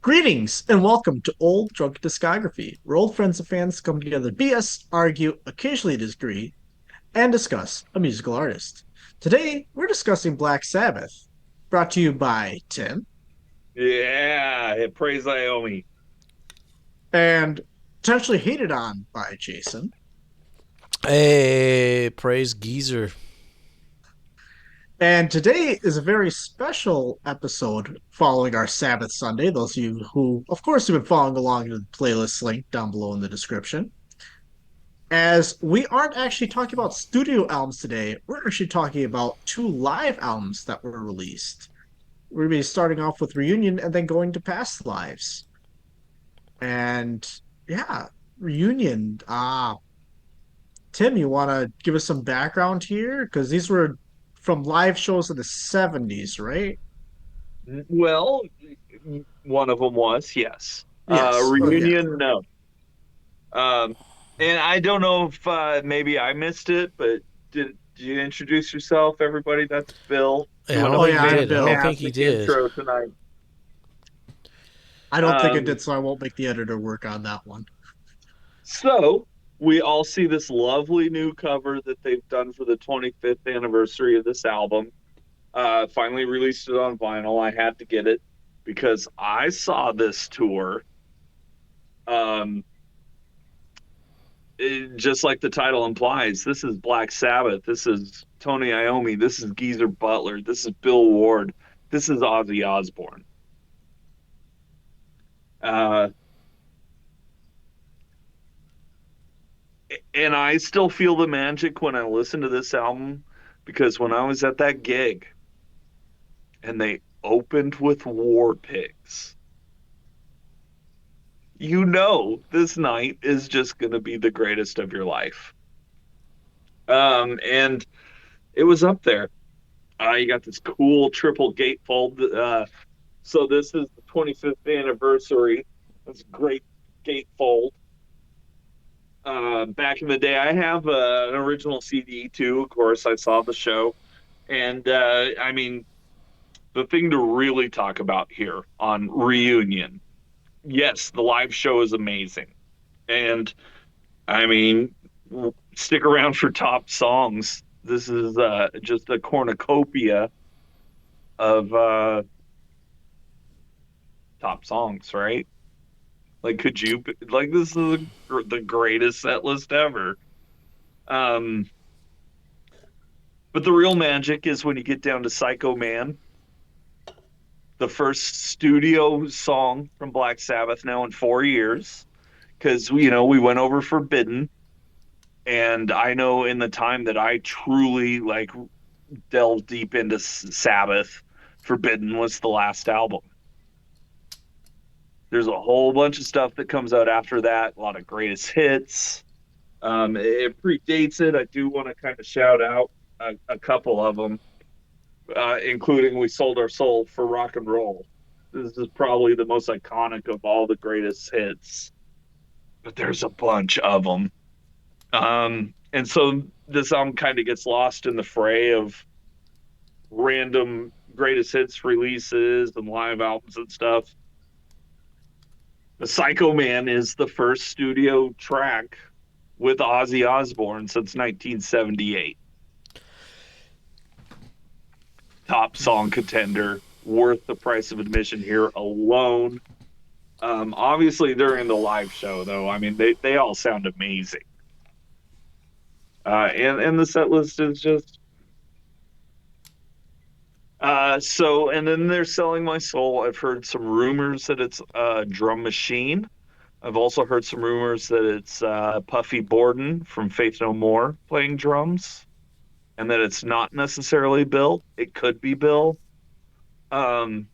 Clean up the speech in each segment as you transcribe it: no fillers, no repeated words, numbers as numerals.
Greetings and welcome to Old Drunk Discography, where old friends and fans come together to BS, argue, occasionally disagree, and discuss a musical artist. Today, we're discussing Black Sabbath, brought to you by Tim Yeah, praise Naomi. and potentially hated on by Jason. Hey, praise Geezer. And today is a very special episode following our Sabbath Sunday. Those of you who, of course, have been following along in the playlist link down below in the description. As we aren't actually talking about studio albums today, we're actually talking about two live albums that were released. We're going to be starting off with Reunion and then going to Past Lives. And yeah, Reunion. Tim, you want to give us some background here? Because these were from live shows in the 70s, right? Well, one of them was, yes. Yes. Oh, yeah. Reunion, no. Um, and I don't know if maybe I missed it, but did you introduce yourself, everybody? That's Bill Yeah, I doing don't a Oh, think yeah, he I'm did. I don't Bill. think he fantastic did. intro tonight. I don't think it Um, did, so I won't make the editor work on that one. so we all see this lovely new cover that they've done for the 25th anniversary of this album. Finally released it on vinyl. I had to get it because I saw this tour. Um, just like the title implies, this is Black Sabbath. This is Tony Iommi. This is Geezer Butler. This is Bill Ward. This is Ozzy Osbourne. Uh, and I still feel the magic when I listen to this album because when I was at that gig and they opened with War Pigs, you know this night is just going to be the greatest of your life. And it was up there. You got this cool triple gatefold. So this is the 25th anniversary. That's a great gatefold. Back in the day, I have an original CD too. Of course, I saw the show, and I mean, the thing to really talk about here on Reunion. Yes, the live show is amazing, and I mean, stick around for top songs. This is just a cornucopia of top songs, right? Like, could you like this is the greatest set list ever? Um, but the real magic is when you get down to Psycho Man, the first studio song from Black Sabbath now in 4 years. Because we went over Forbidden, and I know in the time that I truly like delved deep into Sabbath, Forbidden was the last album. There's a whole bunch of stuff that comes out after that, a lot of greatest hits. It predates it. I do want to kind of shout out a couple of them, including "We Sold Our Soul for Rock and Roll." This is probably the most iconic of all the greatest hits, but there's a bunch of them. And so this album kind of gets lost in the fray of random greatest hits releases and live albums and stuff. The Psycho Man is the first studio track with Ozzy Osbourne since 1978. Top song contender, worth the price of admission here alone. Obviously, during the live show, though, I mean, they all sound amazing. And the set list is just and then they're selling my soul. I've heard some rumors that it's a drum machine. I've also heard some rumors that it's Puffy Borden from Faith No More playing drums, and that it's not necessarily Bill. It could be Bill. Um,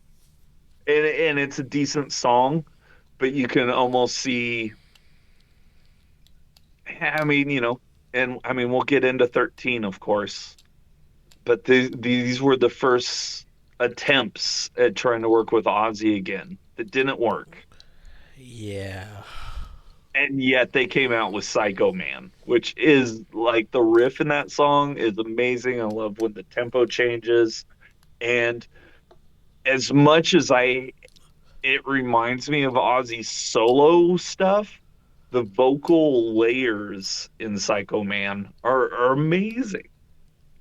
and it's a decent song, but you can almost see. I mean, and I mean, we'll get into 13, of course, but these were the first attempts at trying to work with Ozzy again that didn't work. Yeah. And yet they came out with Psycho Man, which is like the riff in that song is amazing. I love when the tempo changes. And as much as I it reminds me of Ozzy's solo stuff. The vocal layers in Psycho Man are amazing,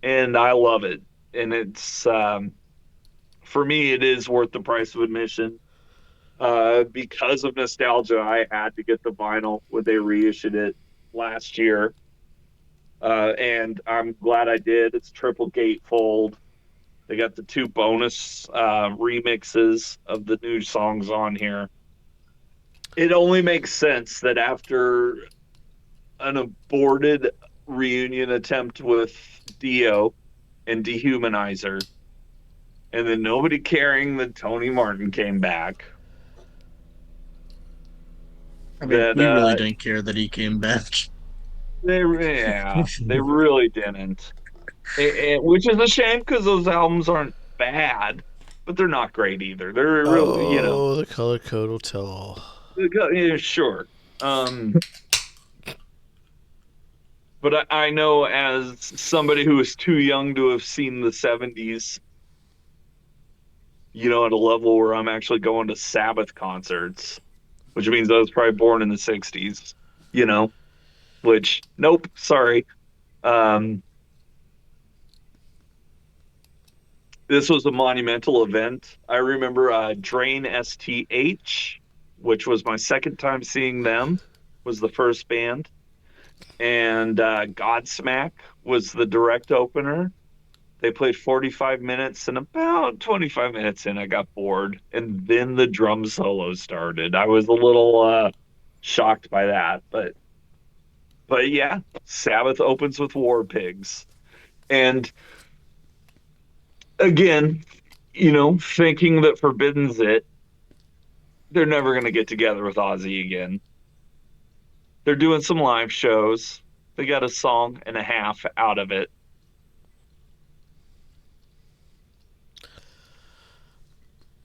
and I love it. And it's for me, it is worth the price of admission. Because of nostalgia, I had to get the vinyl when they reissued it last year, and I'm glad I did. It's triple gatefold. They got the two bonus remixes of the new songs on here. It only makes sense that after an aborted reunion attempt with Dio and Dehumanizer, and then nobody caring that Tony Martin came back, I mean, that we really didn't care that he came back. they really didn't. Which is a shame because those albums aren't bad, but they're not great either. They're really, Oh, the color code will tell all. yeah, sure. Um, but I know as somebody who is too young to have seen the 70s, at a level where I'm actually going to Sabbath concerts, which means I was probably born in the 60s, you know, which, nope, sorry. Um, this was a monumental event. I remember Drain STH, which was my second time seeing them, was the first band. And Godsmack was the direct opener. They played 45 minutes, and about 25 minutes in, I got bored. And then the drum solo started. I was a little shocked by that. But yeah, Sabbath opens with War Pigs. And again, thinking that Forbidden's it, they're never going to get together with Ozzy again. They're doing some live shows. They got a song and a half out of it.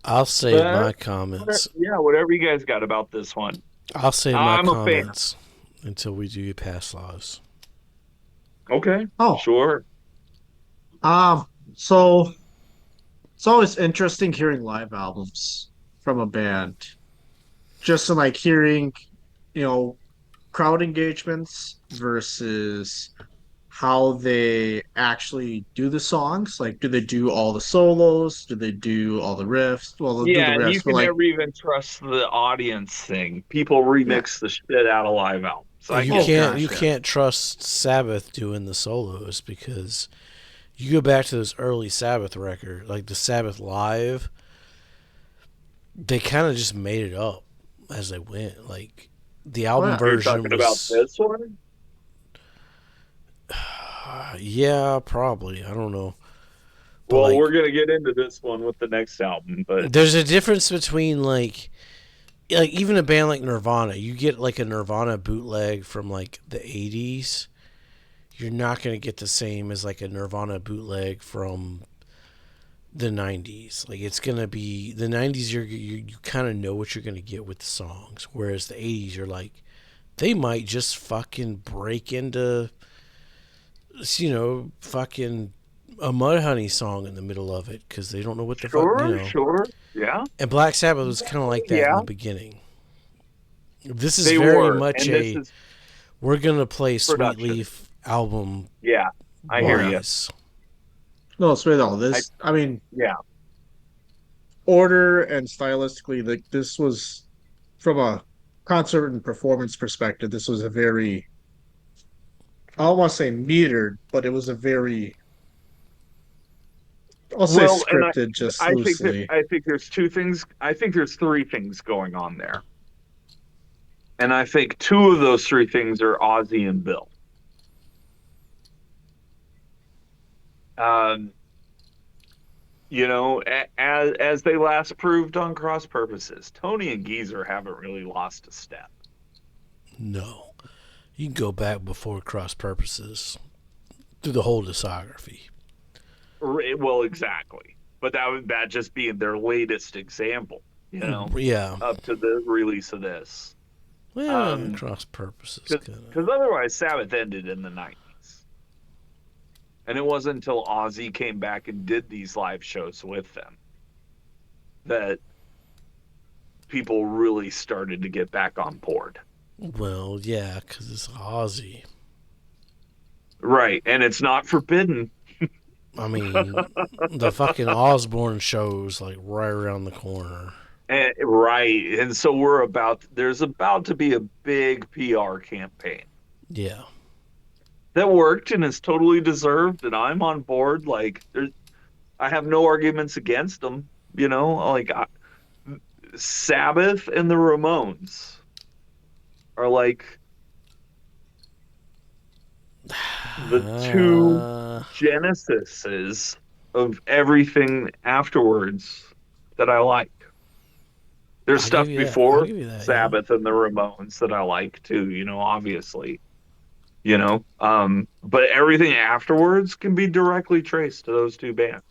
I'll save But my comments. yeah, whatever you guys got about this one. I'll save my I'm a fan. comments until we do pass laws. Okay, Oh, sure. um, so it's always interesting hearing live albums from a band. Just in like hearing, you know, crowd engagements versus how they actually do the songs. Like, do they do all the solos? Do they do all the riffs? Well, they'll do the Yeah, and you riffs, but can like, never even trust the audience thing. People yeah. remix the shit out of live albums. I You Oh get can't that. you gosh, yeah. can't trust Sabbath doing the solos because you go back to those early Sabbath record, like the Sabbath live, they kind of just made it up as they went. Like the Oh album yeah. Are you version talking about was, this one? yeah, probably. I don't know, but Well, like we're gonna get into this one with the next album, but there's a difference between like even a band like Nirvana. You get like a Nirvana bootleg from like the 80s. You're not going to get the same as like a Nirvana bootleg from the 90s. Like it's going to be the 90s you kind of know what you're going to get with the songs, whereas the 80s you're like they might just fucking break into fucking a Mudhoney song in the middle of it cuz they don't know what the fuck. sure, yeah, And Black Sabbath was kind of like that in yeah, the beginning. This is they very were, much and this a is we're going to play Sweet production. Leaf album Yeah, I hear you. wise. No, it's really all I this. I mean, yeah. order and stylistically, like this was from a concert and performance perspective. This was a very, I don't want to say metered, but it was a very, I'll say Well, and scripted, just loosely. I think there's two things. I think there's three things going on there, and I think two of those three things are Ozzy and Bill. Um, as they last proved on Cross Purposes, Tony and Geezer haven't really lost a step. No. You can go back before Cross Purposes through the whole discography. Well, exactly, but that just being their latest example, Yeah. up to the release of this. Well, Cross Purposes kind of. Because otherwise, Sabbath ended in the 90s. And it wasn't until Ozzy came back and did these live shows with them that people really started to get back on board. Well, yeah, because it's Ozzy. Right. And it's not forbidden. I mean, the fucking Osborne show's like right around the corner. Right. And so there's about to be a big PR campaign Yeah. that worked and is totally deserved. And I'm on board. Like, I have no arguments against them. Sabbath and the Ramones are like the two Uh, genesises of everything afterwards that I like. There's I'll give stuff you that. I'll before give you that. Yeah. Sabbath and the Ramones that I like too, obviously, but everything afterwards can be directly traced to those two bands.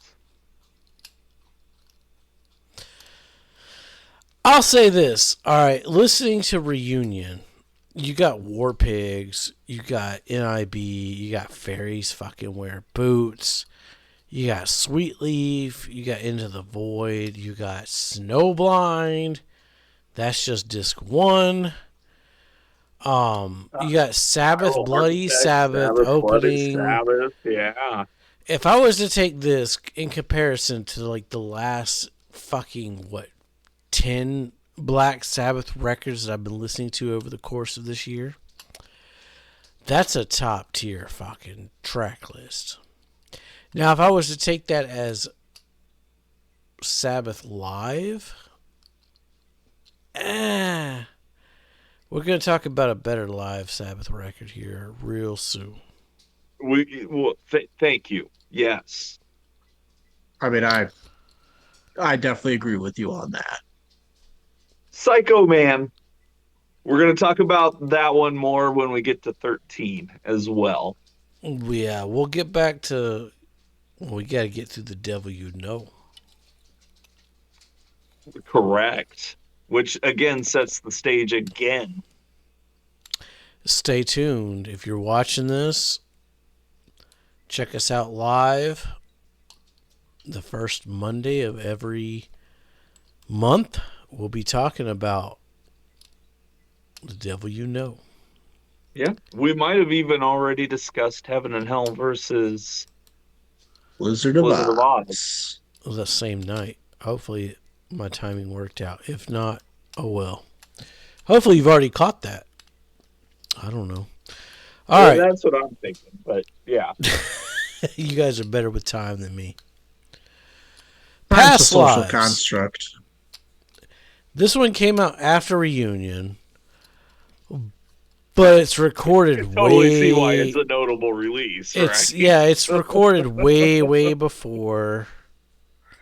I'll say this. All right, listening to Reunion, you got War Pigs, you got NIB, you got Fairies fucking wear boots, you got Sweetleaf, you got Into the Void, you got Snowblind. That's just disc one. You got Sabbath, Oh, Bloody Architect, Sabbath Sabbath, Bloody opening. Sabbath, yeah. If I was to take this in comparison to like the last fucking 10 Black Sabbath records that I've been listening to over the course of this year, that's a top tier fucking track list. Now, if I was to take that as Sabbath live, we're going to talk about a better live Sabbath record here real soon. Thank you. Yes. I mean, I definitely agree with you on that. Psycho Man. We're going to talk about that one more when we get to 13 as well. Yeah, we'll get back to. We got to get through The Devil You Know. Correct. Which again sets the stage again. Stay tuned. If you're watching this, check us out live the first Monday of every month. We'll be talking about The Devil You Know. Yeah. We might have even already discussed Heaven and Hell versus Wizard of Blizzard of Oz. Oz. The same night. Hopefully, my timing worked out. If not, oh well. Hopefully, you've already caught that. I don't know. All Well, right. that's what I'm thinking. But yeah. You guys are better with time than me. Time's a Past social lives. construct. This one came out after Reunion, but it's recorded Totally way. see why it's a notable release, It's right? yeah, it's recorded way before.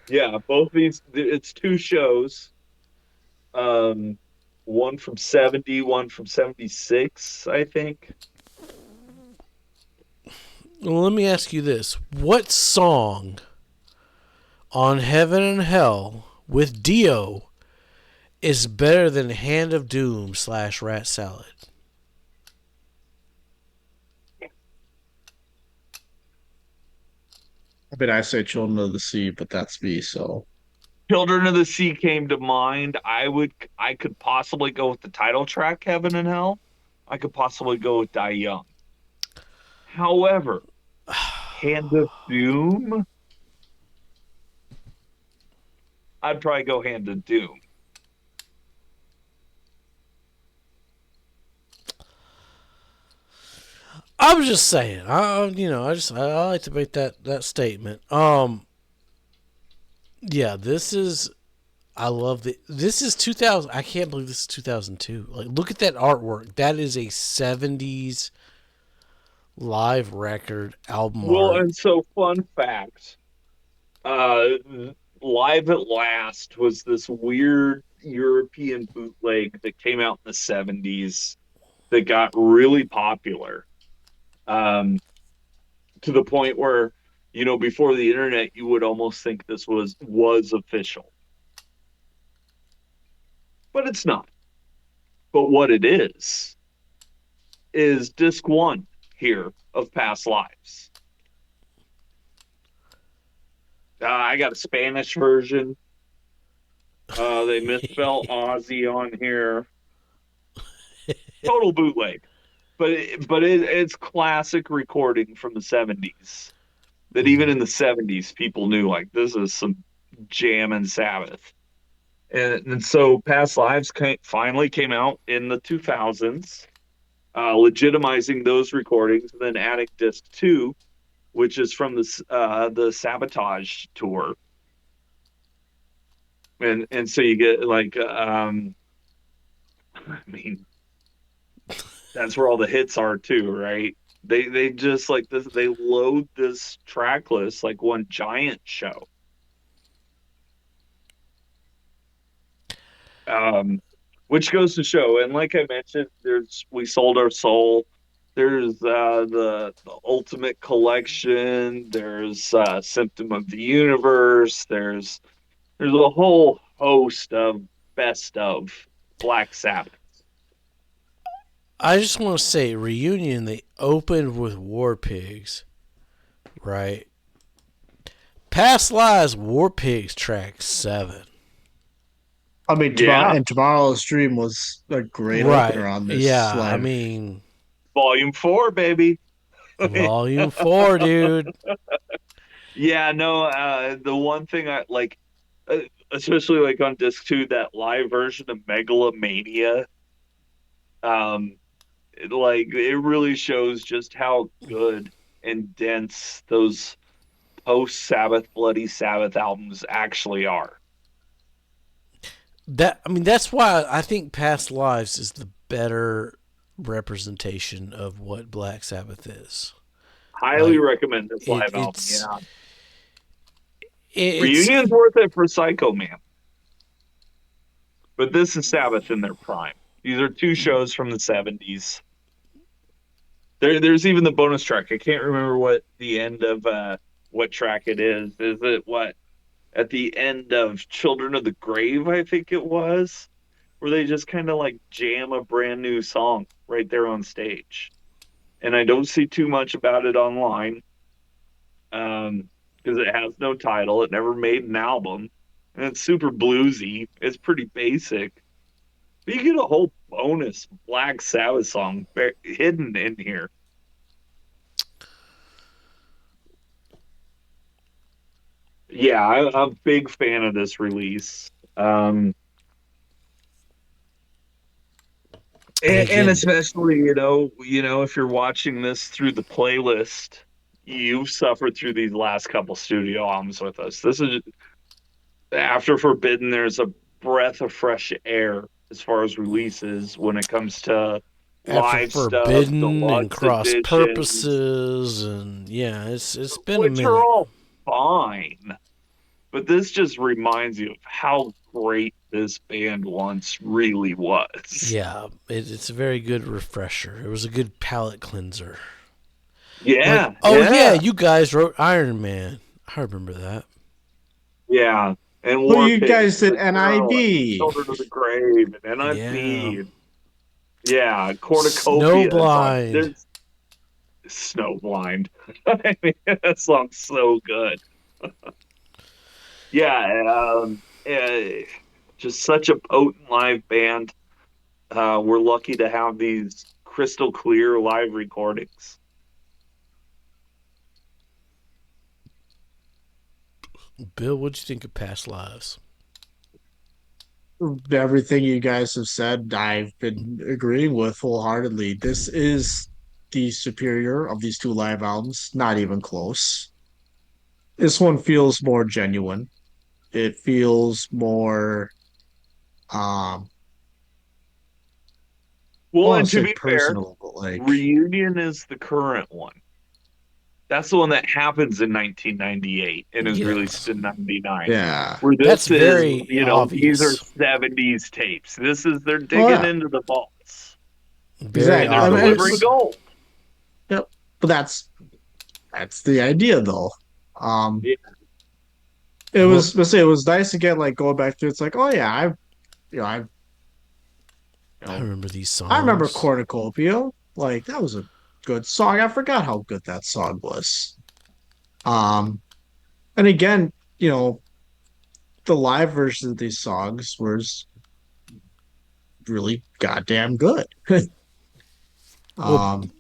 Yeah, both these it's two shows. Um one from 70, one from 76, I think. Well, let me ask you this: what song on Heaven and Hell with Dio is better than Hand of Doom / Rat Salad? I mean, I say Children of the Sea, but that's me, so. Children of the Sea came to mind. I could possibly go with the title track, Heaven and Hell. I could possibly go with Die Young. However, Hand of Doom, I'd probably go Hand of Doom. I'm just saying. I like to make that statement. Yeah, this is. I love the. This is 2000. I can't believe this is 2002. Like, look at that artwork. That is a 70s live record album Well, art. and so fun fact, uh Live at Last was this weird European bootleg that came out in the 70s that got really popular. Um to the point where, before the internet, you would almost think this was official. But it's not. But what it is disc one here of Past Lives. I got a Spanish version. They misspell Ozzy on here. Total bootleg, it's classic recording from the '70s. That even Mhm. in the '70s, people knew like this is some jammin' Sabbath. And so Past Lives finally came out in the 2000s, legitimizing those recordings, and then adding disc two, which is from the Sabotage tour, and so you get like I mean that's where all the hits are too, right? They just like this, they load this track list like one giant show. Um, which goes to show, and like I mentioned, there's We Sold Our Soul. There's the Ultimate Collection. There's Symptom of the Universe. There's a whole host of best of Black Sabbath. I just want to say, Reunion, they opened with War Pigs, right? Past Lives, War Pigs, track 7. I mean, Yeah, tomorrow's dream was a great opener Right. on this Yeah, I live. mean, Volume 4, baby. Volume 4, dude. Yeah, no, the one thing I like, uh, especially like on disc two, that live version of Megalomania, um, it really shows just how good and dense those post Sabbath, Bloody Sabbath albums actually are. That's why I think Past Lives is the better representation of what Black Sabbath is. Highly Like recommend this it, live album. it's Yeah, it's Reunion's worth it for Psycho Man, but this is Sabbath in their prime. These are two shows from the '70s. There's even the bonus track. I can't remember what the end of what track it is. Is it what at the end of Children of the Grave? I think it was where they just kind of like jam a brand new song right there on stage. And I don't see too much about it online because it has no title. It never made an album, and it's super bluesy. It's pretty basic. But you get a whole bonus Black Sabbath song hidden in here. Yeah, I'm a big fan of this release. Um, and and again especially, if you're watching this through the playlist, you've suffered through these last couple studio albums with us. This is after Forbidden, there's a breath of fresh air as far as releases when it comes to after live stuff, Forbidden and deluxe Cross editions, Purposes, and yeah, it's been a which are minute. all fine. But this just reminds you of how great this band once really was. Yeah, it's a very good refresher. It was a good palate cleanser. Like, Yeah, oh yeah, yeah, you guys wrote Iron Man. I remember that. yeah. And Well, War you Pigs, guys did Literal, and NIB. Children of the Grave, and Yeah, NFB, and yeah, Cornucopia. It's on. Snowblind. There's Snowblind. I mean, that song's so good. Yeah, just such a potent live band. We're lucky to have these crystal clear live recordings. Bill, what'd you think of Past Lives? Everything you guys have said, I've been agreeing with wholeheartedly. This is the superior of these two live albums, not even close. This one feels more genuine. It feels more, um, I Well, want and to to say be fair, personal, but like, Reunion is the current one. That's the one that happens in 1998 and is released Yes, in '99. yeah. Where that's this is, very these are obvious. '70s tapes. This is they're Oh digging yeah, into the vaults Very and exactly. they're I mean, delivering obvious. gold. yep. But that's the idea, though. Um, Yeah. it What was, let's say, it was nice to get like going back to. It's like, oh yeah, I, you I know, remember these I remember songs. Cornucopia. Like that was a good song. I forgot how good that song was. Um, and again, you know, the live versions of these songs was really goddamn good. Well, um,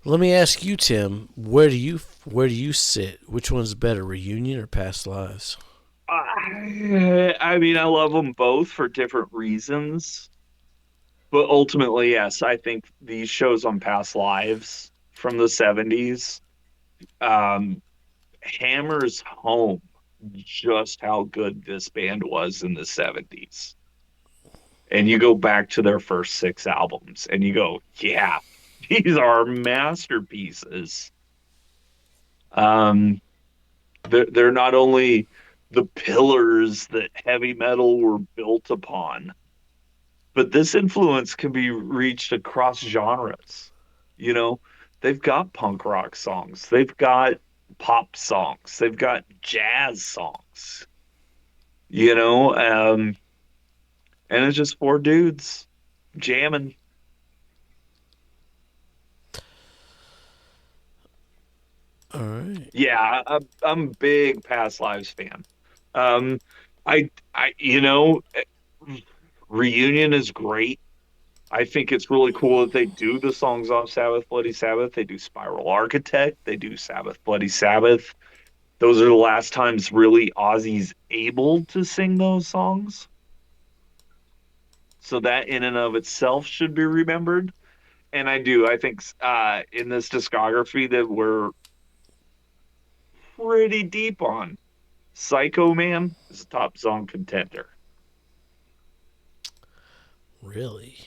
let me ask you, Tim. Where do you sit? Which one's better, Reunion or Past Lives? I mean, I love them both for different reasons, but ultimately, yes, I think these shows on past lives from the 70s um, hammers home just how good this band was in the 70s. And you go back to their first six albums and you go, yeah, these are masterpieces. Um, they're not only the pillars that heavy metal were built upon, but this influence can be reached across genres. You know, they've got punk rock songs, they've got pop songs, they've got jazz songs, you know, and it's just four dudes jamming. All right. Yeah, I'm a big Past Lives fan. Um, you know, Reunion is great. I think it's really cool that they do the songs off Sabbath, Bloody Sabbath. They do Spiral Architect. They do Sabbath, Bloody Sabbath. Those are the last times really Ozzy's able to sing those songs. So that in and of itself should be remembered. And I do. I think in this discography that we're pretty deep on, Psycho Man is a top song contender. Really?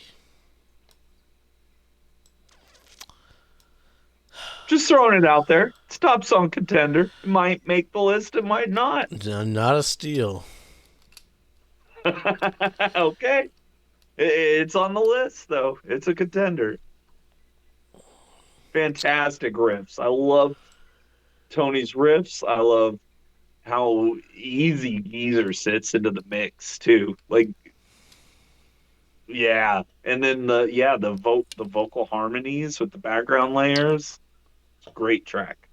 Just throwing it out there. It's a top song contender. It might make the list, it might not. No, not a steal. Okay. It's on the list, though. It's a contender. Fantastic riffs. I love Tony's riffs. I love how easy Geezer sits into the mix too. Like, yeah, and then the vocal harmonies with the background layers. Great track.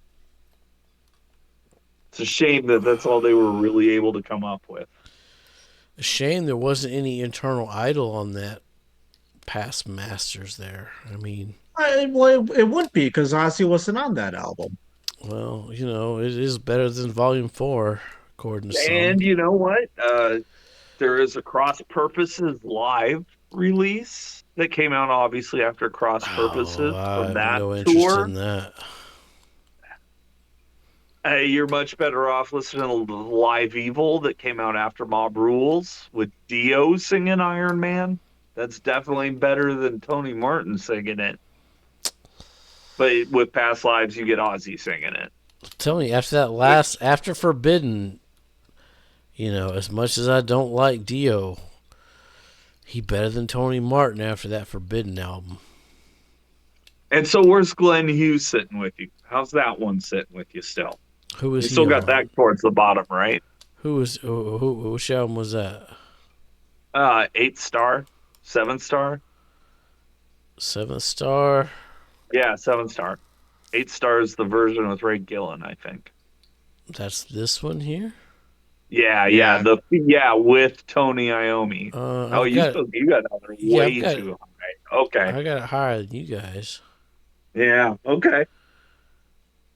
It's a shame that that's all they were really able to come up with. A shame there wasn't any internal idol on that past masters there. I mean, well, it would be because Ozzy wasn't on that album. well, you know, it is better than Volume 4, according to some. And you know what? There is a Cross Purposes live release that came out obviously after Cross Oh, Purposes I from have that no interest tour. in that. Hey, you're much better off listening to Live Evil that came out after Mob Rules with Dio singing Iron Man. That's definitely better than Tony Martin singing it. But with Past Lives, you get Ozzy singing it. Tell me, after Forbidden, you know, as much as I don't like Dio, he better than Tony Martin after that Forbidden album. And so where's Glenn Hughes sitting with you? How's that one sitting with you still? Who was You he still got on? that towards the bottom, right? Which album was that? 8 star, 7 star. 7 Star. Yeah, 7 star. 8 star is the version with Ray Gillen, I think. That's this one here. Yeah, with Tony Iommi. Oh, I've got you got that one yeah, way too high. Okay. I got it higher than you guys. Yeah, okay.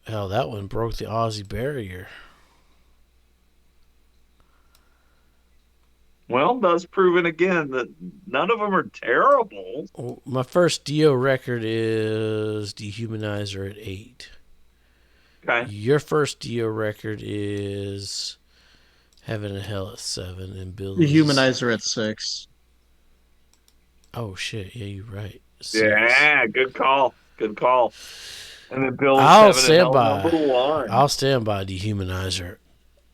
Hell, that one broke the Aussie barrier. Well, that's proven again that none of them are terrible. Oh, my first Dio record is Dehumanizer at 8. Okay. Your first Dio record is Heaven and Hell at 7, and Bill's The Humanizer at 6. Oh shit! Yeah, you're right. 6. Yeah, good call. Good call. And then Bill's I'll Heaven and stand Hell by. #1. I'll stand by Dehumanizer.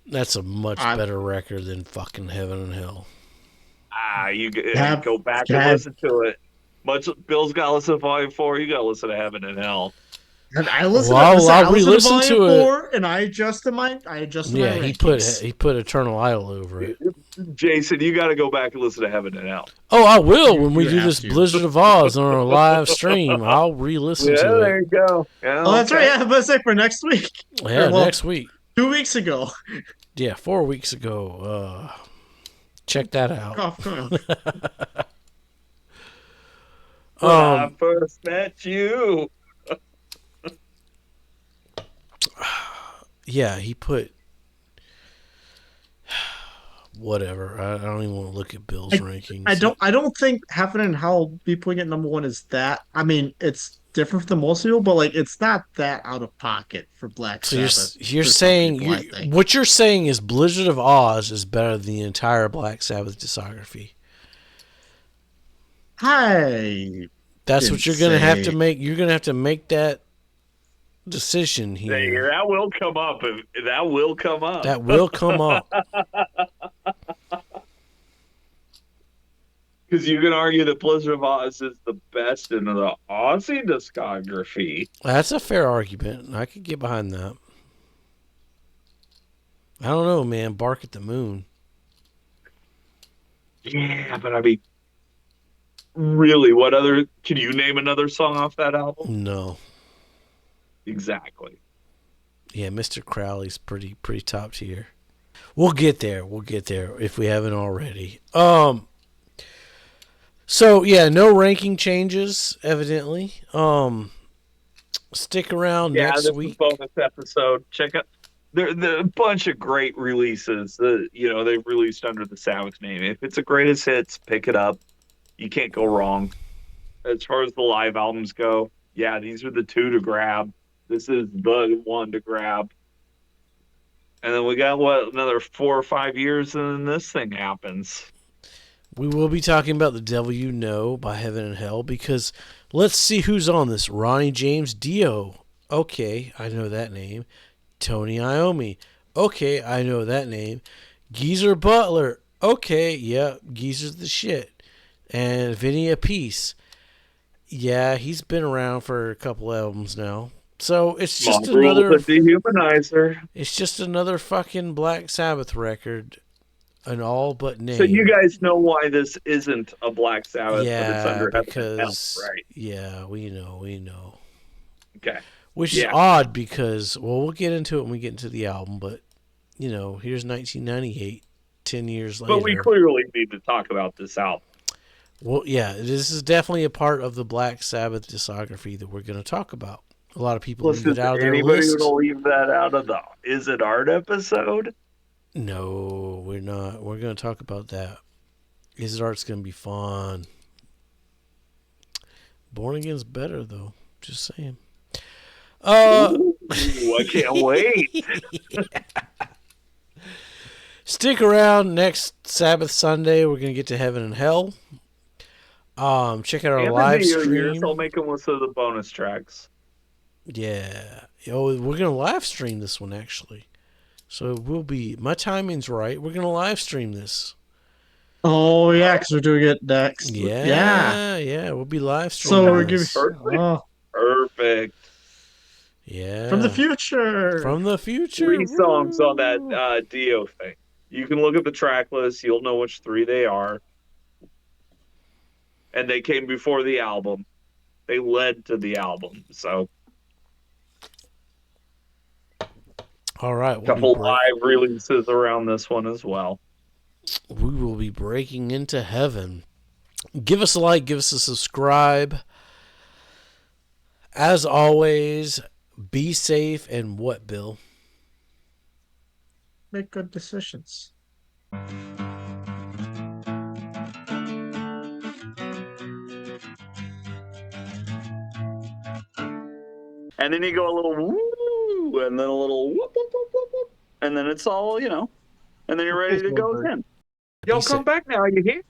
That's a much I better record than fucking Heaven and Hell. You have go back and had listen to it. Much Bill's got to listen to Volume 4. You got to listen to Heaven and Hell. and I Well, I I'll listened to re-listen Volume to it. 4 and I adjusted my Yeah, rankings. he put Eternal Idol over it. Jason, you got to go back and listen to Heaven and Hell. Oh, I will when we You do have this to. Blizzard of Oz on our live stream. I'll re-listen Yeah, to there it. you go. Yeah, Oh, that's okay. right. Yeah, I was say for next week. Yeah, Well, next week. 2 weeks ago. Yeah, 4 weeks ago. Check that out. Oh, When I first met you. Yeah, he put whatever. I don't even want to look at Bill's rankings. I don't think Heaven and Hell be putting it number one is that. I mean, it's different for most people, but like it's not that out of pocket for Black So Sabbath. you're for some saying people, I think. what you're saying is Blizzard of Oz is better than the entire Black Sabbath discography. I That's what didn't you're gonna have to say. make. You're gonna have to make that decision here. That will come up. That will come up. That will come up. Because you can argue that Blizzard of Oz is the best in the Aussie discography. That's a fair argument. I could get behind that. I don't know, man. Bark at the Moon. Yeah, but I mean, really, what other? Can you name another song off that album? No. Exactly. Yeah, Mr. Crowley's pretty top tier. We'll get there. We'll get there if we haven't already. So yeah, no ranking changes, evidently. Stick around next this week. is bonus episode. Check out. There a bunch of great releases that they've released under the Sabbath name. If it's a greatest hits, pick it up. You can't go wrong. As far as the live albums go, yeah, these are the two to grab. This is the one to grab. And then we got another 4 or 5 years, and then this thing happens. We will be talking about The Devil You Know by Heaven and Hell because let's see who's on this. Ronnie James Dio. Okay, I know that name. Tony Iommi. Okay, I know that name. Geezer Butler. Okay, yeah, Geezer's the shit. And Vinny Appice. Yeah, he's been around for a couple albums now. So it's just another Dehumanizer. It's just another fucking Black Sabbath record. An all but name. So you guys know why this isn't a Black Sabbath, yeah, but it's under because Heaven and Hell, right? Yeah, we know. Okay. Which is odd because, well, we'll get into it when we get into the album, but here's 1998, 10 years later. But we clearly need to talk about this album. Well, yeah, this is definitely a part of the Black Sabbath discography that we're going to talk about. A lot of people leave it out of their list. Anybody going to leave that out of the Is It Art episode? No, we're not. We're going to talk about that. Is It Art's going to be fun. Born Again's better, though. Just saying. Ooh, I can't wait. Stick around next Sabbath Sunday. Going to get to Heaven and Hell. Check out our live stream. I'll make them listen to the bonus tracks. Yeah. We're going to live stream this one, actually. So we'll be, my timing's right. We're going to live stream this. Oh, yeah, because we're doing it next. Yeah. We'll be live streaming. So we're giving. Perfect. Yeah. From the future. 3 songs on that Dio thing. You can look at the track list. You'll know which 3 they are. And they came before the album. They led to the album. So. All right. A couple live releases around this one as well. We will be breaking into heaven. Give us a like. Give us a subscribe. As always, be safe and what, Bill? Make good decisions. And then you go a little woo, and then a little whoop, whoop, whoop, whoop, whoop. And then it's all, and then you're ready to go again. Y'all come back now, you hear?